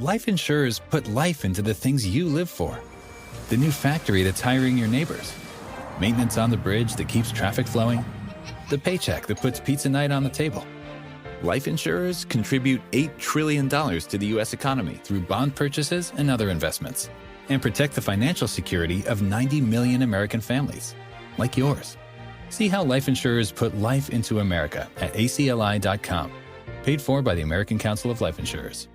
Life insurers put life into the things you live for. The new factory that's hiring your neighbors. Maintenance on the bridge that keeps traffic flowing. The paycheck that puts pizza night on the table. Life insurers contribute $8 trillion to the U.S. economy through bond purchases and other investments, and protect the financial security of 90 million American families, like yours. See how life insurers put life into America at acli.com. Paid for by the American Council of Life Insurers.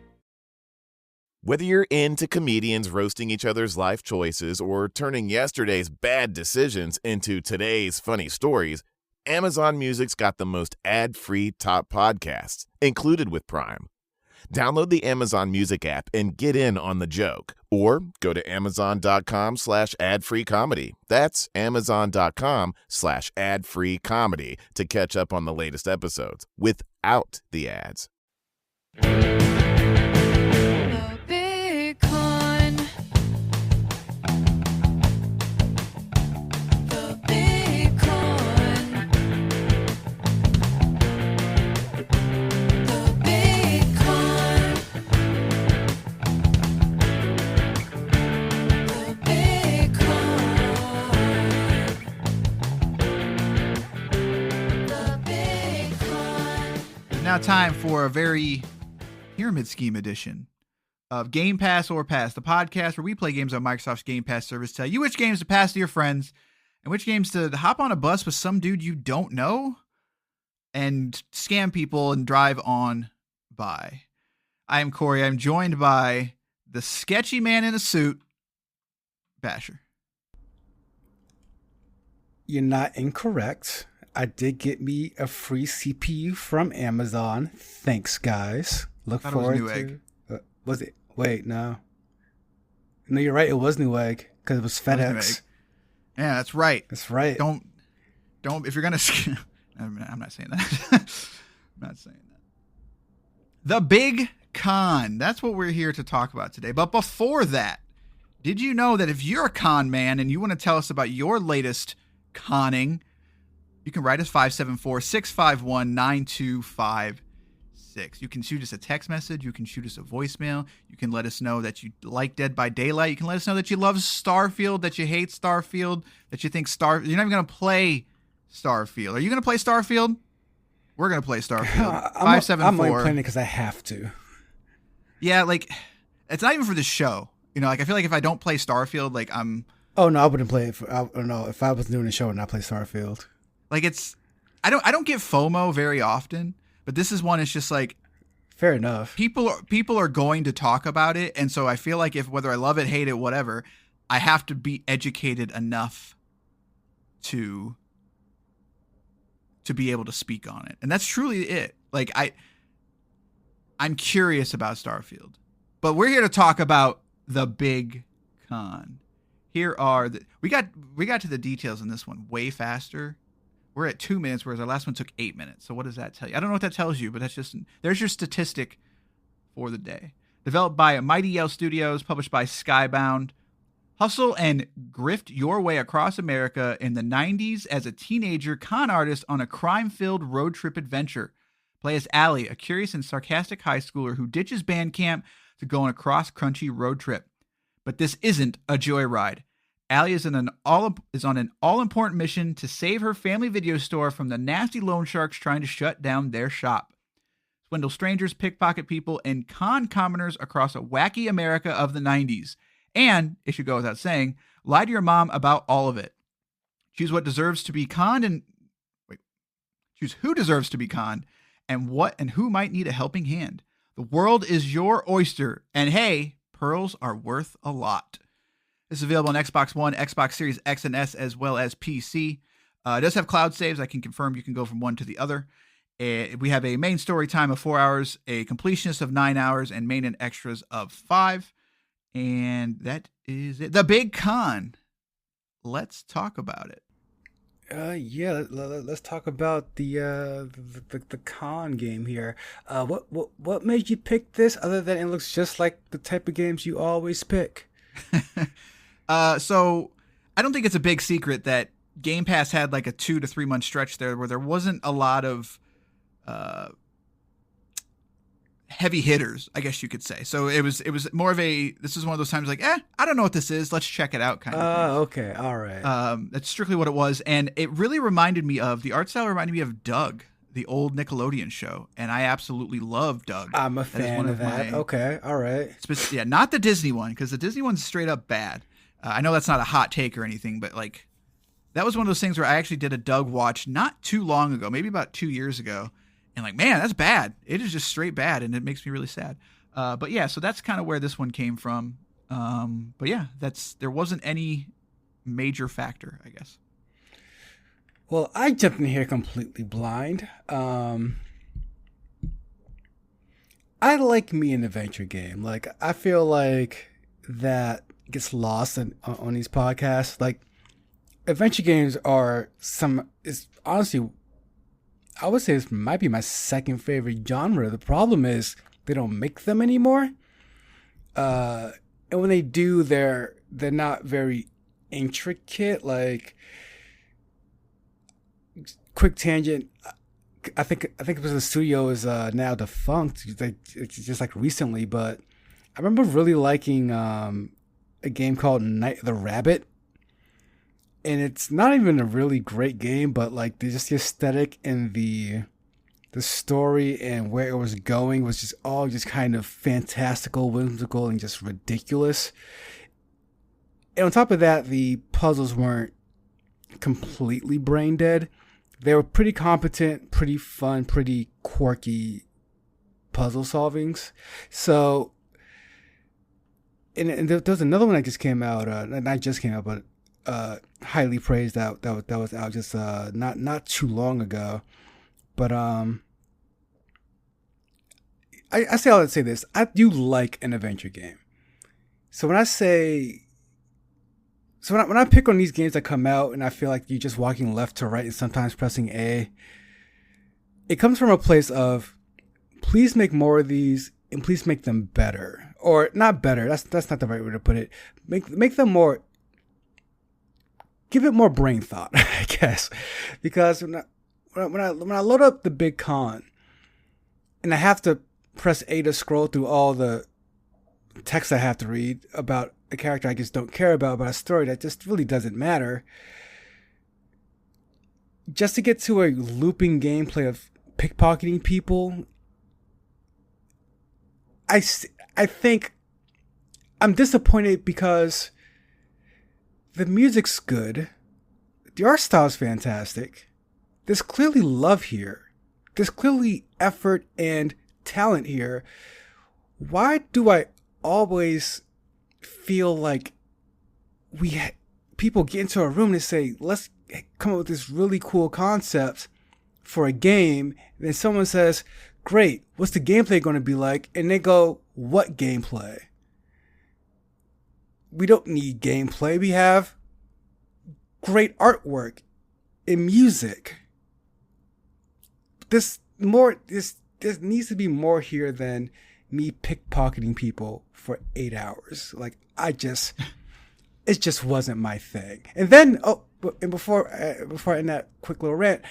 Whether you're into comedians roasting each other's life choices or turning yesterday's bad decisions into today's funny stories, Amazon Music's got the most ad-free top podcasts, included with Prime. Download the Amazon Music app and get in on the joke. Or go to amazon.com/ad-free comedy. That's amazon.com/ad-free comedy to catch up on the latest episodes without the ads. The big con. The big con. The big con. The big con. The big con. Now time for a very Pyramid Scheme edition of Game Pass or Pass, the podcast where we play games on Microsoft's Game Pass service, tell you which games to pass to your friends and which games to hop on a bus with some dude you don't know and scam people and drive on by. I am Corey. I'm joined by the sketchy man in a suit, Basher. You're not incorrect. I did get me a free CPU from Amazon. Thanks, guys. Look Thought it was forward Newegg. to. Was it? Wait, no. No, you're right. It was Newegg because it was FedEx. Newegg. Yeah, that's right. That's right. Don't. If you're gonna, I'm not saying that. I'm not saying that. The big con. That's what we're here to talk about today. But before that, did you know that if you're a con man and you want to tell us about your latest conning, you can write us 574-651-9256. You can shoot us a text message. You can shoot us a voicemail. You can let us know that you like Dead by Daylight. You can let us know that you love Starfield, that you hate Starfield, that you think you're not even going to play Starfield. Are you going to play Starfield? We're going to play Starfield. I'm only playing it because I have to. Yeah, like, it's not even for the show. You know, like, I feel like if I don't play Starfield, like, I'm... Oh, no, I wouldn't play it. If I was doing a show and not play Starfield. Like, it's... I don't get FOMO very often. But this is one. It's just like, fair enough. People are going to talk about it, and so I feel like if whether I love it, hate it, whatever, I have to be educated enough to be able to speak on it, and that's truly it. Like I'm curious about Starfield, but we're here to talk about the big con. Here are we got to the details in this one way faster. We're at 2 minutes, whereas our last one took 8 minutes. So what does that tell you? I don't know what that tells you, but that's just, there's your statistic for the day. Developed by Mighty Yell Studios, published by Skybound. Hustle and grift your way across America in the 90s as a teenager con artist on a crime-filled road trip adventure. Play as Allie, a curious and sarcastic high schooler who ditches band camp to go on a cross-country road trip. But this isn't a joyride. Allie is on an all-important mission to save her family video store from the nasty loan sharks trying to shut down their shop. Swindle strangers, pickpocket people, and con commoners across a wacky America of the 90s. And, it should go without saying, lie to your mom about all of it. Choose what deserves to be conned and... Choose who deserves to be conned and what and who might need a helping hand. The world is your oyster, and hey, pearls are worth a lot. This is available on Xbox One, Xbox Series X and S, as well as PC. It does have cloud saves. I can confirm you can go from one to the other. We have a main story time of 4 hours, a completionist of 9 hours, and main and extras of 5. And that is it. The big con. Let's talk about it. Yeah, let's talk about the con game here. What made you pick this other than it looks just like the type of games you always pick? So I don't think it's a big secret that Game Pass had like a 2 to 3 month stretch there where there wasn't a lot of heavy hitters, I guess you could say. So it was more of a, this is one of those times like, I don't know what this is. Let's check it out kind of thing. Okay. All right. That's strictly what it was. And it really reminded me of, the art style reminded me of Doug, the old Nickelodeon show. And I absolutely love Doug. I'm a That is fan one of that. my- Okay. All right. Yeah, not the Disney one, because the Disney one's straight up bad. I know that's not a hot take or anything, but like, that was one of those things where I actually did a Doug watch not too long ago, maybe about 2 years ago. And like, man, that's bad. It is just straight bad. And it makes me really sad. But yeah, so that's kind of where this one came from. But yeah, there wasn't any major factor, I guess. Well, I jumped in here completely blind. I like me an adventure game. Like, I feel like that gets lost on these podcasts. Like, adventure games are honestly, I would say this might be my second favorite genre. The problem is they don't make them anymore. And when they do, they're not very intricate. Like, quick tangent. I think it was the studio is now defunct. It's just like recently, but I remember really liking a game called Night of the Rabbit. And it's not even a really great game, but like just the aesthetic and the story and where it was going was just all just kind of fantastical, whimsical, and just ridiculous. And on top of that, the puzzles weren't completely brain dead. They were pretty competent, pretty fun, pretty quirky puzzle solvings. So, and there was another one that just came out, not just came out, but highly praised that was out just not too long ago. But I say all that to say this. I do like an adventure game. So when I pick on these games that come out and I feel like you're just walking left to right and sometimes pressing A, it comes from a place of, please make more of these and please make them better. Or not better, that's not the right way to put it. Make them more, give it more brain thought, I guess. Because when I load up the Big Con and I have to press A to scroll through all the text I have to read about a character I just don't care about a story that just really doesn't matter, just to get to a looping gameplay of pickpocketing people, I think I'm disappointed because the music's good, the art style is fantastic, there's clearly love here, there's clearly effort and talent here. Why do I always feel like people get into a room and say, let's come up with this really cool concept for a game, and then someone says, great, what's the gameplay going to be like? And they go, what gameplay? We don't need gameplay. We have great artwork and music. There needs to be more here than me pickpocketing people for 8 hours. Like, it just wasn't my thing. And then, before I end that quick little rant,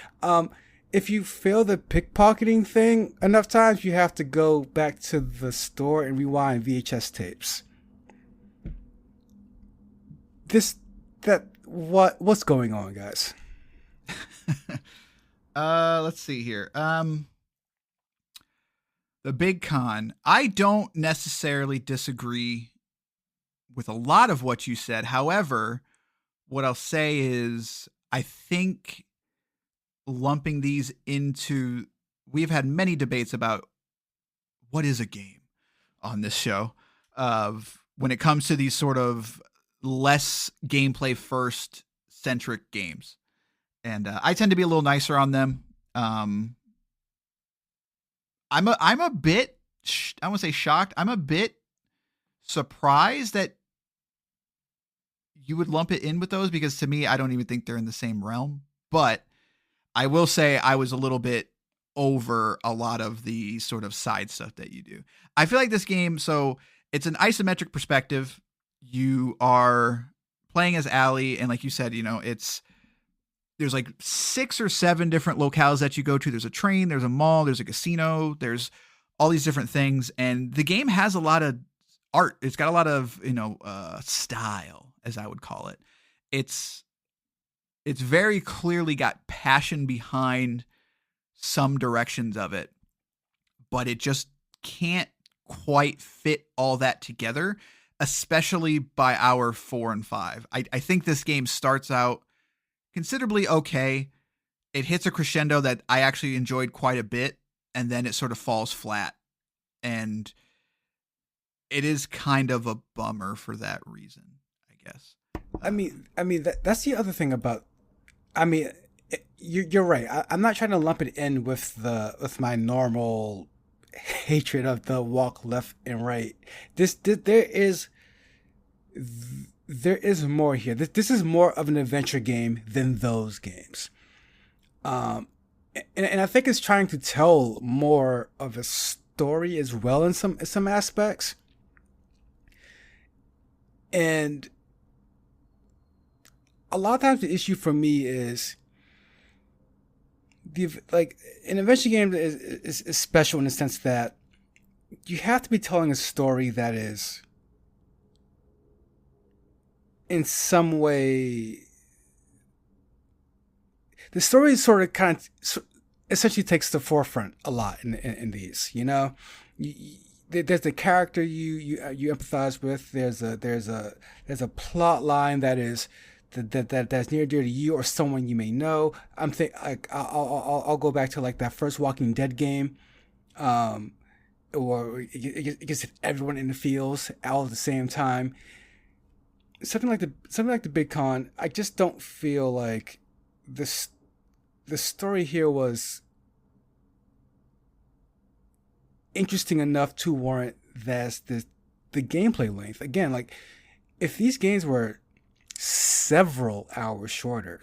if you fail the pickpocketing thing enough times, you have to go back to the store and rewind VHS tapes. What's going on, guys? Let's see here. The Big Con. I don't necessarily disagree with a lot of what you said. However, what I'll say is I think lumping these into, we've had many debates about what is a game on this show, of when it comes to these sort of less gameplay first centric games. And I tend to be a little nicer on them. I'm a bit, I won't say shocked. I'm a bit surprised that you would lump it in with those, because to me, I don't even think they're in the same realm. But I will say I was a little bit over a lot of the sort of side stuff that you do. I feel like this game, so it's an isometric perspective. You are playing as Allie, and like you said, there's like 6 or 7 different locales that you go to. There's a train, there's a mall, there's a casino, there's all these different things. And the game has a lot of art. It's got a lot of, style, as I would call it. It's very clearly got passion behind some directions of it, but it just can't quite fit all that together, especially by hour 4 and 5. I think this game starts out considerably okay. It hits a crescendo that I actually enjoyed quite a bit, and then it sort of falls flat. And it is kind of a bummer for that reason, I guess. That's the other thing about. You're right. I'm not trying to lump it in with my normal hatred of the walk left and right. There is more here. This is more of an adventure game than those games. And I think it's trying to tell more of a story as well in some aspects. And a lot of times the issue for me is an adventure game is special in the sense that you have to be telling a story that is in some way, the story sort of kind of essentially takes the forefront a lot in these, there's the character you empathize with. There's a plot line that is that's near dear to you or someone you may know. I'll go back to like that first Walking Dead game, or it gets everyone in the feels all at the same time. Something like the Big Con. I just don't feel like the story here was interesting enough to warrant the gameplay length. Again, like if these games were several hours shorter,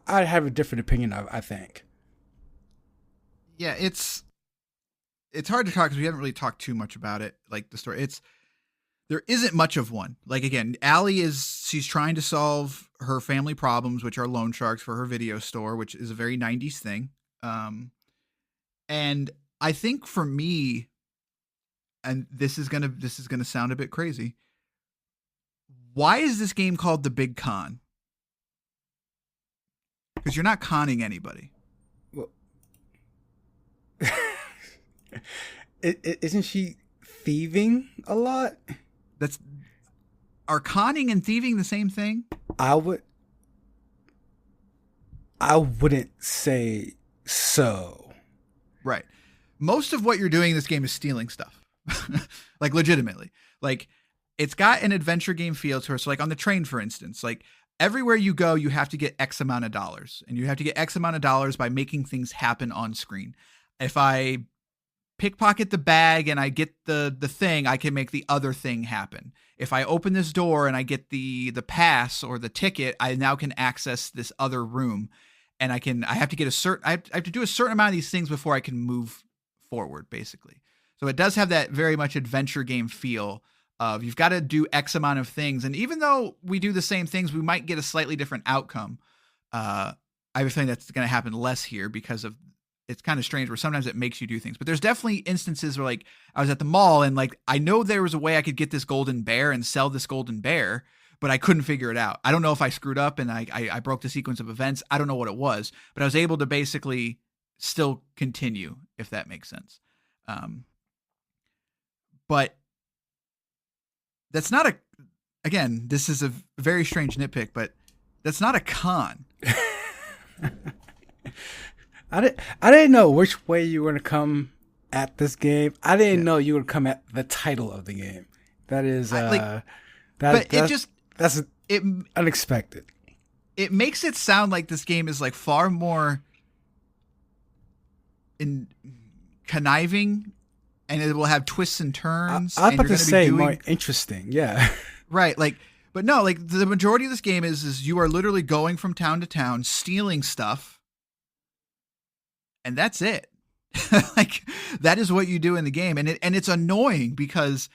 I'd have a different opinion. I think. Yeah, it's hard to talk because we haven't really talked too much about it. Like the story, there isn't much of one. Like again, Allie she's trying to solve her family problems, which are loan sharks for her video store, which is a very 90s thing. And I think for me, and this is gonna sound a bit crazy. Why is this game called The Big Con? Because you're not conning anybody. Well, isn't she thieving a lot? Are conning and thieving the same thing? I wouldn't say so. Right. Most of what you're doing in this game is stealing stuff. Like legitimately. Like it's got an adventure game feel to it. So like on the train, for instance, like everywhere you go, you have to get X amount of dollars, and you have to get X amount of dollars by making things happen on screen. If I pickpocket the bag and I get the thing, I can make the other thing happen. If I open this door and I get the pass or the ticket, I now can access this other room, and I have to get I have to do a certain amount of these things before I can move forward, basically. So it does have that very much adventure game feel of you've got to do X amount of things. And even though we do the same things, we might get a slightly different outcome. I have a feeling that's going to happen less here because of it's kind of strange where sometimes it makes you do things. But there's definitely instances where like I was at the mall and like I know there was a way I could get this golden bear and sell this golden bear, but I couldn't figure it out. I don't know if I screwed up and I broke the sequence of events. I don't know what it was, but I was able to basically still continue, if that makes sense. But that's not again, this is a very strange nitpick, but that's not a con. I didn't know which way you were going to come at this game. I didn't know you would come at the title of the game. That is, that's unexpected. It makes it sound like this game is like far more conniving, and it will have twists and turns. I was about to say more interesting. Yeah. Right. Like, but no, like the majority of this game is you are literally going from town to town, stealing stuff. And that's it. Like that is what you do in the game. And it's annoying because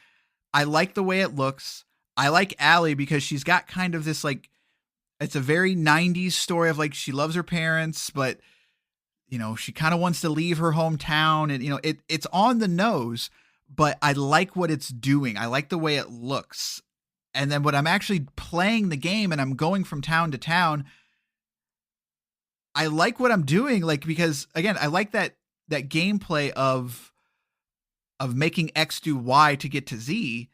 I like the way it looks. I like Allie because she's got kind of this, like, it's a very 90s story of like, she loves her parents, but she kind of wants to leave her hometown, and it's on the nose, but I like what it's doing. I like the way it looks. And then when I'm actually playing the game and I'm going from town to town, I like what I'm doing, because again, I like that gameplay of making X do Y to get to Z.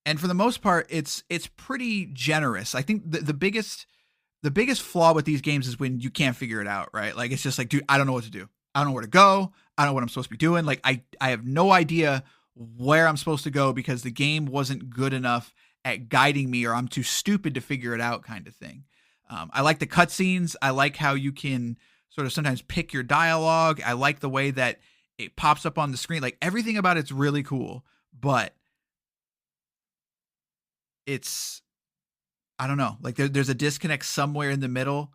And for the most part, it's pretty generous. I think the biggest flaw with these games is when you can't figure it out, right? Like, it's just like, dude, I don't know what to do. I don't know where to go. I don't know what I'm supposed to be doing. Like, I have no idea where I'm supposed to go because the game wasn't good enough at guiding me, or I'm too stupid to figure it out, kind of thing. I like the cutscenes. I like how you can sort of sometimes pick your dialogue. I like the way that it pops up on the screen. Like, everything about it's really cool, but it's, I don't know, like there's a disconnect somewhere in the middle,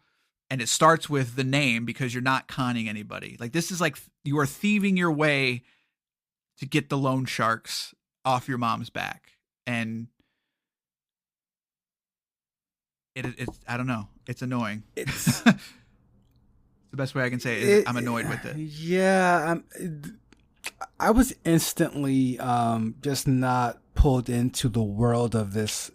and it starts with the name because you're not conning anybody. Like, this is like you are thieving your way to get the loan sharks off your mom's back. And it's I don't know. It's annoying. It's the best way I can say it is I'm annoyed with it. Yeah, I was instantly just not pulled into the world of this.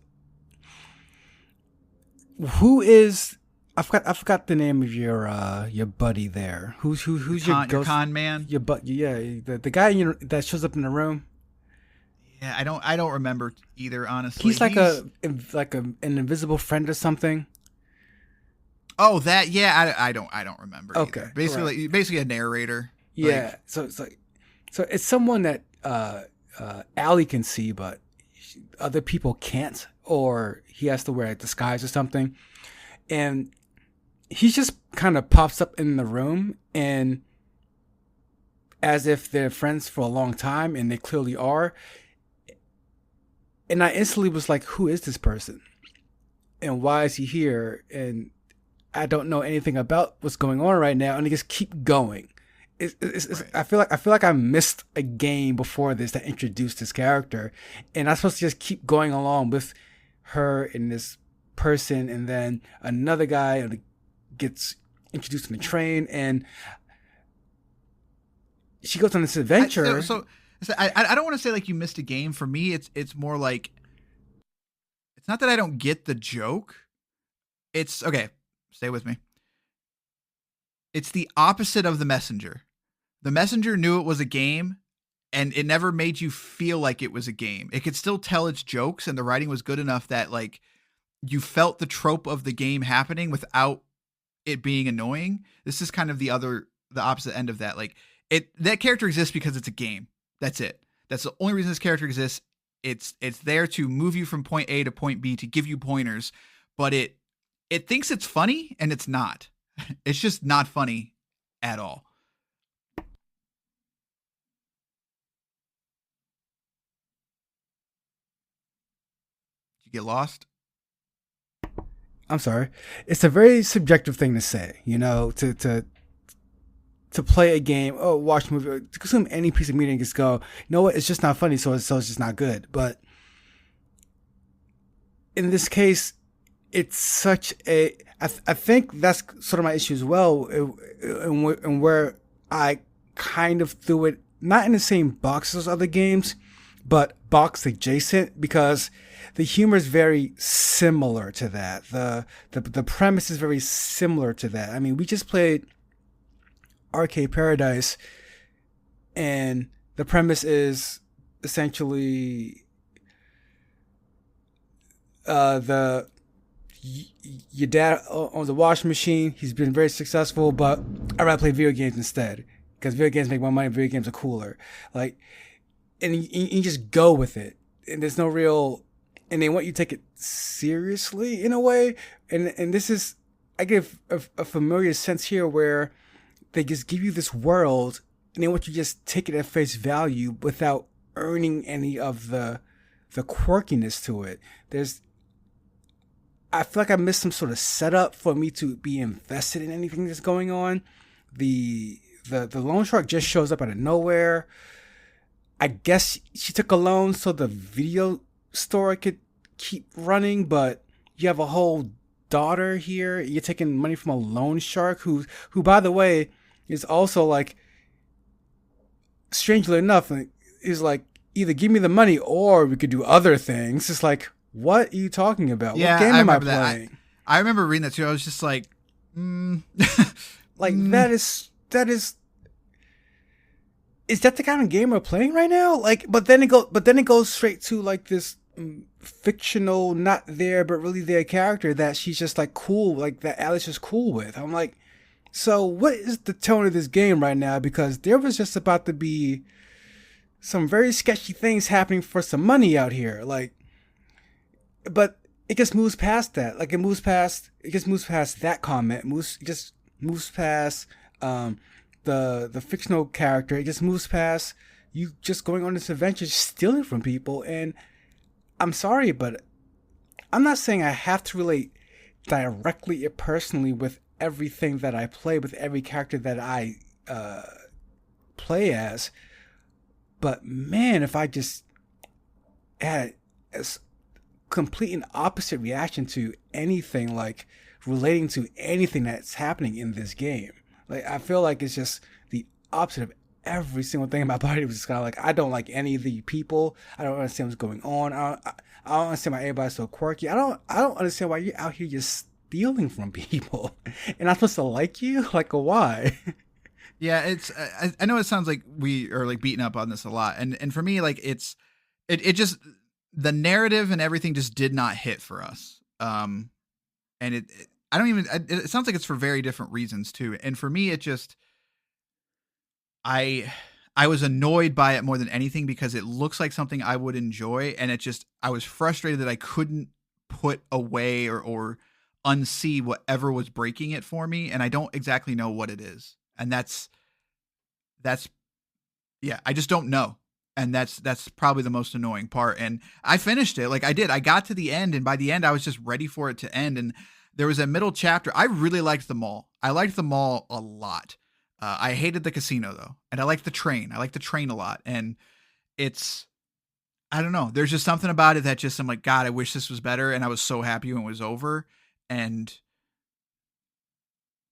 Who is? I forgot the name of your buddy there. Who's your con man? Your the guy that shows up in the room. Yeah, I don't remember either, honestly. He's like an invisible friend or something. Oh, that, yeah, I don't remember. Okay, either. Basically a narrator. Yeah, Like, so it's someone that Allie can see, but other people can't, or he has to wear a disguise or something, and he just kind of pops up in the room, and as if they're friends for a long time, and they clearly are. And I instantly was like, who is this person? And why is he here? And I don't know anything about what's going on right now. And I just keep going. Right. I feel like I missed a game before this that introduced this character. And I'm supposed to just keep going along with her and this person. And then another guy gets introduced on the train. And she goes on this adventure. I don't want to say like you missed a game. For me, it's more like, it's not that I don't get the joke. It's okay. Stay with me. It's the opposite of The Messenger. The Messenger knew it was a game, and it never made you feel like it was a game. It could still tell its jokes, and the writing was good enough that like you felt the trope of the game happening without it being annoying. This is kind of the opposite end of that. Like, that character exists because it's a game. That's it. That's the only reason this character exists. It's there to move you from point A to point B, to give you pointers, but it thinks it's funny, and it's not. It's just not funny at all. Did you get lost? I'm sorry. It's a very subjective thing to say, to play a game, watch a movie, to consume any piece of media and just go, you know what, it's just not funny, so it's just not good. But in this case, it's such a, I think that's sort of my issue as well, and where I kind of threw it, not in the same box as other games, but box adjacent, because the humor is very similar to that. The premise is very similar to that. I mean, we just played Arcade Paradise, and the premise is essentially your dad owns a washing machine. He's been very successful, but I'd rather play video games instead because video games make more money. Video games are cooler. Like, and you just go with it, and there's no real, and they want you to take it seriously in a way. And this is, I give a familiar sense here where they just give you this world, and they want you to just take it at face value without earning any of the quirkiness to it. I feel like I missed some sort of setup for me to be invested in anything that's going on. The loan shark just shows up out of nowhere. I guess she took a loan so the video store could keep running, but you have a whole daughter here. You're taking money from a loan shark who by the way, is also like, strangely enough, is like, either give me the money or we could do other things. It's like, what are you talking about? Yeah, What game I am I remember that. playing? I remember reading that too. I was just like, Like that is that the kind of game we're playing right now? Like, but then it goes straight to like this fictional, not there but really there character that she's just like cool, like that Alice is cool with. I'm like, so what is the tone of this game right now? Because there was just about to be some very sketchy things happening for some money out here, like, but it just moves past that. Like, it just moves past that comment. It just moves past the fictional character. It just moves past you just going on this adventure, stealing from people. And I'm sorry, but I'm not saying I have to relate directly or personally with everything that I play, with every character that I play as. But man, if I just had a complete and opposite reaction to anything, like relating to anything that's happening in this game, like I feel like it's just the opposite of every single thing in my body. Was just kind of like, I don't like any of the people. I don't understand what's going on. I don't understand why everybody's so quirky. I don't understand why you're out here just stealing from people, and I'm supposed to like you. Like, why? yeah, it's. I know it sounds like we are like beating up on this a lot, and for me, like it just, the narrative and everything just did not hit for us. And it sounds like it's for very different reasons too. And for me, it just, I was annoyed by it more than anything because it looks like something I would enjoy. And I was frustrated that I couldn't put away or unsee whatever was breaking it for me. And I don't exactly know what it is. And that's, yeah, I just don't know. And that's probably the most annoying part. And I finished it. Like I did. I got to the end, and by the end I was just ready for it to end. And there was a middle chapter. I really liked the mall. I liked the mall a lot. I hated the casino though. And I liked the train. I liked the train a lot. And I don't know. There's just something about it that just, I'm like, God, I wish this was better. And I was so happy when it was over. And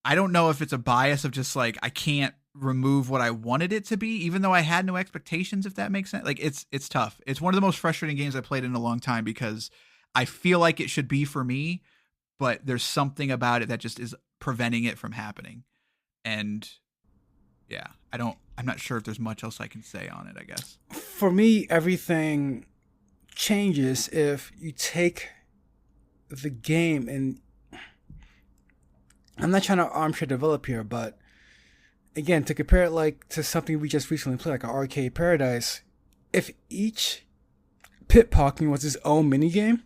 I don't know if it's a bias of just like, I can't remove what I wanted it to be, even though I had no expectations, if that makes sense. Like it's tough. It's one of the most frustrating games I played in a long time because I feel like it should be for me, but there's something about it that just is preventing it from happening. And yeah, I'm not sure if there's much else I can say on it, I guess. For me, everything changes if you take the game, and I'm not trying to armchair develop here, but again, to compare it like to something we just recently played, like an Arcade Paradise, if each pickpocketing was its own minigame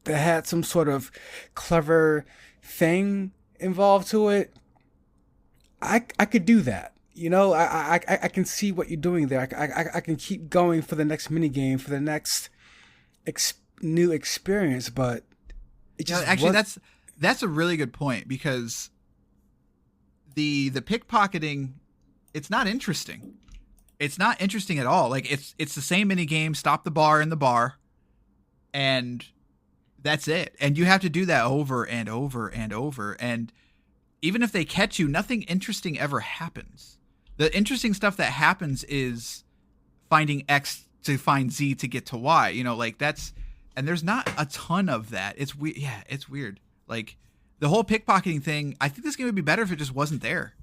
that had some sort of clever thing involved to it, I could do that. You know, I can see what you're doing there. I can keep going for the next minigame, for the next new experience, but it just actually that's a really good point, because the pickpocketing, it's not interesting. It's not interesting at all. Like it's the same mini game, stop the bar in the bar, and that's it. And you have to do that over and over and over. And even if they catch you, nothing interesting ever happens. The interesting stuff that happens is finding X to find Z to get to Y. You know, like and there's not a ton of that. It's weird. Yeah, it's weird. Like the whole pickpocketing thing, I think this game would be better if it just wasn't there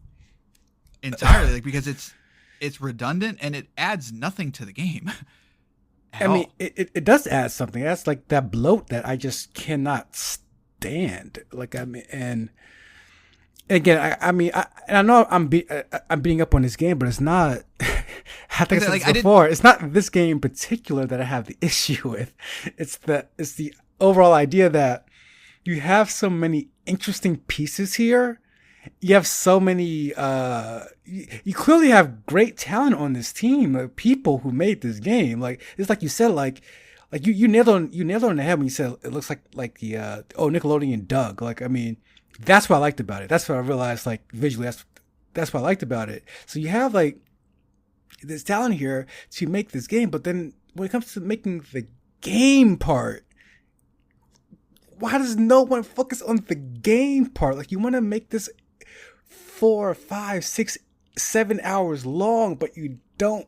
entirely, like, because it's redundant and it adds nothing to the game. I mean, it does add something. That's like that bloat that I just cannot stand. Like, I mean, and again, I know I'm beating up on this game, but it's not. I think I said this before. It's not this game in particular that I have the issue with. It's the overall idea that you have so many interesting pieces here. You have so many. You clearly have great talent on this team. Like, people who made this game. Like, it's like you said. Like you nailed it on the head when you said it looks like the Nickelodeon Doug. Like, I mean, that's what I liked about it. That's what I realized. Like, visually, that's what I liked about it. So you have like this talent here to make this game, but then when it comes to making the game part, why does no one focus on the game part? Like, you want to make this 4, 5, 6, 7 hours long, but you don't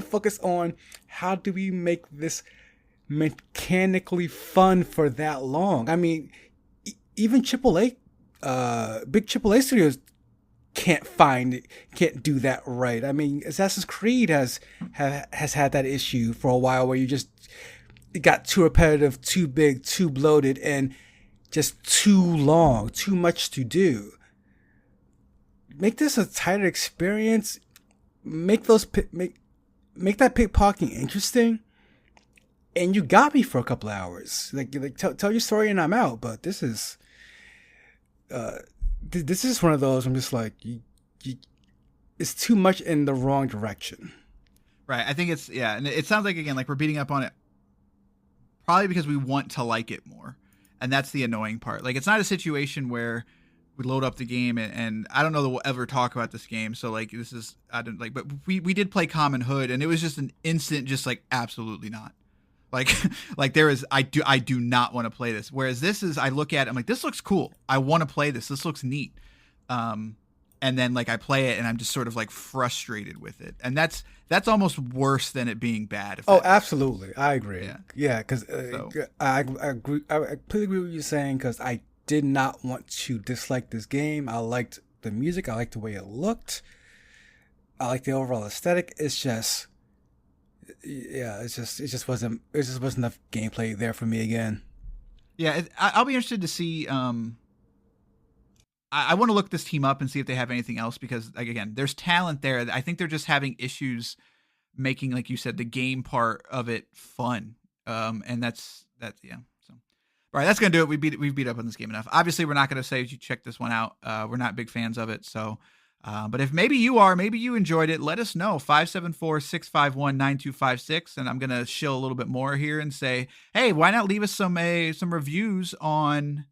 focus on how do we make this mechanically fun for that long. I mean, even AAA, big AAA studios can't do that right. I mean, Assassin's Creed has had that issue for a while where it got too repetitive, too big, too bloated, and just too long, too much to do. Make this a tighter experience. Make that pickpocketing interesting. And you got me for a couple of hours. Like tell your story and I'm out. But this is one of those. I'm just like, it's too much in the wrong direction. Right. I think and it sounds like, again, like we're beating up on it probably because we want to like it more. And that's the annoying part. Like, it's not a situation where we load up the game and I don't know that we'll ever talk about this game. So like, but we did play Common Hood and it was just an instant, just like, absolutely not. Like there is, I do not want to play this. Whereas this is, I look at it, I'm like, this looks cool. I want to play this. This looks neat. And then like I play it and I'm just sort of like frustrated with it. And that's almost worse than it being bad. Oh, absolutely. I agree. Yeah. Because I agree. I completely agree with what you're saying, because I did not want to dislike this game. I liked the music. I liked the way it looked. I liked the overall aesthetic. It's just, it just wasn't enough gameplay there for me again. Yeah, I'll be interested to see. I want to look this team up and see if they have anything else, because, like, again, there's talent there. I think they're just having issues making, like you said, the game part of it fun. And that's yeah. So, all right, that's gonna do it. We've beat up on this game enough. Obviously, we're not gonna say you check this one out. We're not big fans of it. So, but if maybe you enjoyed it, let us know. 574-651-9256, and I'm gonna shill a little bit more here and say, hey, why not leave us some reviews on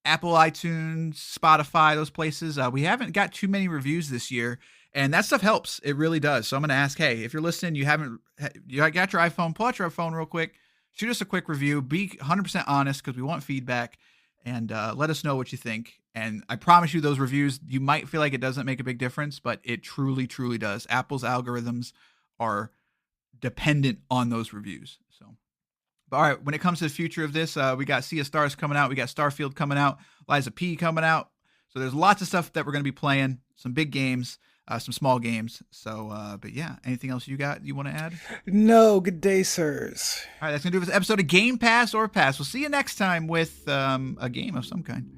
Apple, iTunes, Spotify, those places. We haven't got too many reviews this year, and that stuff helps. It really does. So I'm going to ask, hey, if you're listening, you got your iPhone, pull out your phone real quick, shoot us a quick review, be 100% honest, because we want feedback, and let us know what you think. And I promise you, those reviews, you might feel like it doesn't make a big difference, but it truly, truly does. Apple's algorithms are dependent on those reviews. So. But all right, when it comes to the future of this, we got Sea of Stars coming out. We got Starfield coming out. Liza P coming out. So there's lots of stuff that we're going to be playing. Some big games, some small games. So, but yeah, anything else you want to add? No, good day, sirs. All right, that's going to do it for this episode of Game Pass or Pass. We'll see you next time with a game of some kind.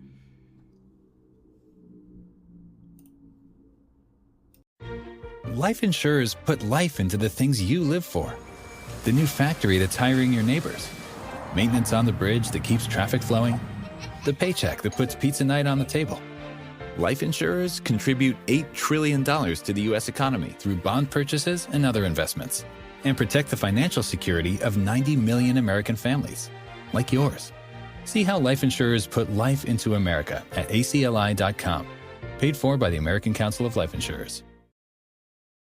Life insurers put life into the things you live for. The new factory that's hiring your neighbors. Maintenance on the bridge that keeps traffic flowing. The paycheck that puts pizza night on the table. Life insurers contribute $8 trillion to the U.S. economy through bond purchases and other investments, and protect the financial security of 90 million American families, like yours. See how life insurers put life into America at acli.com. Paid for by the American Council of Life Insurers.